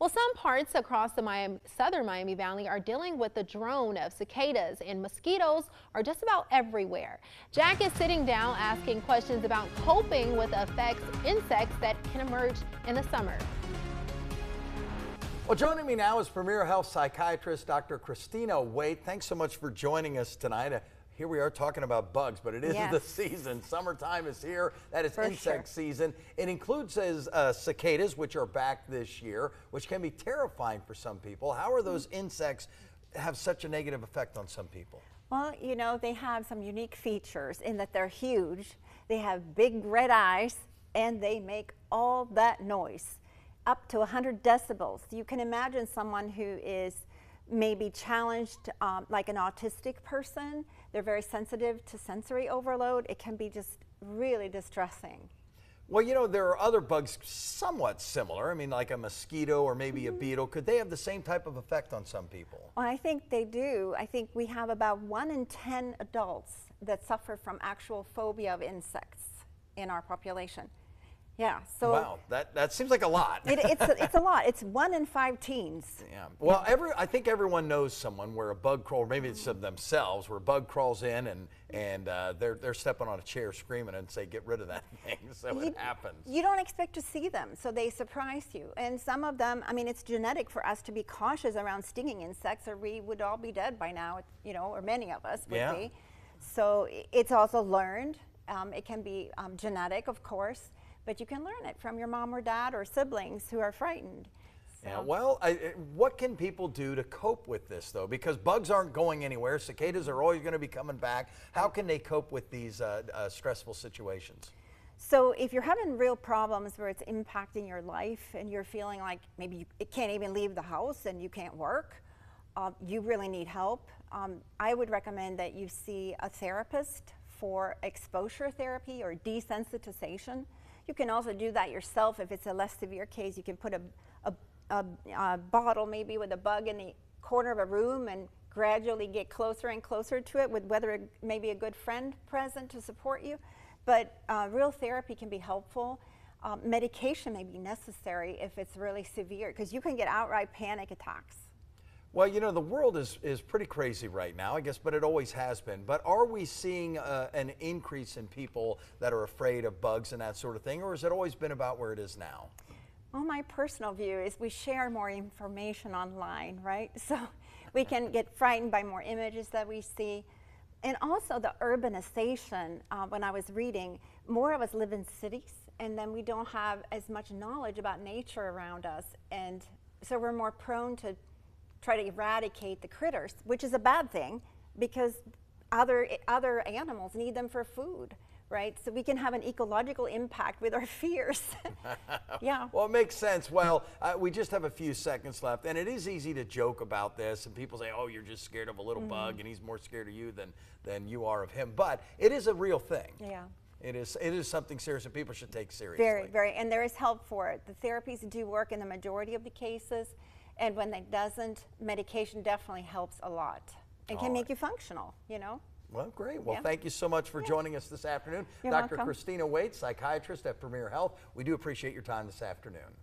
Well, some parts across the southern Miami Valley are dealing with the drone of cicadas, and mosquitoes are just about everywhere. Jack is sitting down asking questions about coping with the effects insects that can emerge in the summer. Well, joining me now is Premier Health Psychiatrist Dr. Christina Waite. Thanks so much for joining us tonight. Here we are talking about bugs, but it is the season. Summertime is here. That is insect season. It includes cicadas, which are back this year, which can be terrifying for some people. How are those insects have such a negative effect on some people? Well, you know, they have some unique features in that they're huge. They have big red eyes, and they make all that noise, up to 100 decibels. You can imagine someone who is maybe challenged, like an autistic person. They're very sensitive to sensory overload. It can be just really distressing. Well, you know, there are other bugs somewhat similar. I mean, like a mosquito or maybe a beetle. Could they have the same type of effect on some people? Well, I think they do. I think we have about 1 in 10 adults that suffer from actual phobia of insects in our population. Yeah, so wow, that seems like a lot. It's a lot. It's 1 in 5 teens. Yeah. Well, I think everyone knows someone where a bug crawl, or maybe it's themselves, where a bug crawls in and they're stepping on a chair screaming and say, "Get rid of that thing." So it happens. You don't expect to see them, so they surprise you. And some of them, I mean, it's genetic for us to be cautious around stinging insects, or we would all be dead by now. You know, or many of us would be. So it's also learned. It can be genetic, of course. But you can learn it from your mom or dad or siblings who are frightened. So. Yeah, well, what can people do to cope with this, though? Because bugs aren't going anywhere. Cicadas are always going to be coming back. How can they cope with these stressful situations? So if you're having real problems where it's impacting your life and you're feeling like maybe you can't even leave the house and you can't work, you really need help. I would recommend that you see a therapist for exposure therapy or desensitization. You can also do that yourself if it's a less severe case. You can put a bottle maybe with a bug in the corner of a room and gradually get closer and closer to it with maybe a good friend present to support you. But real therapy can be helpful. Medication may be necessary if it's really severe because you can get outright panic attacks. Well, you know, the world is pretty crazy right now, I guess, but it always has been. But are we seeing an increase in people that are afraid of bugs and that sort of thing, or has it always been about where it is now? Well, my personal view is we share more information online, right? So we can get frightened by more images that we see. And also the urbanization, when I was reading, more of us live in cities, and then we don't have as much knowledge about nature around us. And so we're more prone to try to eradicate the critters, which is a bad thing because other animals need them for food, right? So we can have an ecological impact with our fears. Yeah. Well, it makes sense. Well, we just have a few seconds left, and it is easy to joke about this, and people say, "Oh, you're just scared of a little bug, and he's more scared of you than you are of him." But it is a real thing. Yeah. It is something serious that people should take seriously. Very, very, and there is help for it. The therapies do work in the majority of the cases. And when it doesn't, medication definitely helps a lot. It can make you functional, you know? Well, great. Well, thank you so much for joining us this afternoon. You're Dr. welcome. Christina Waite, psychiatrist at Premier Health. We do appreciate your time this afternoon.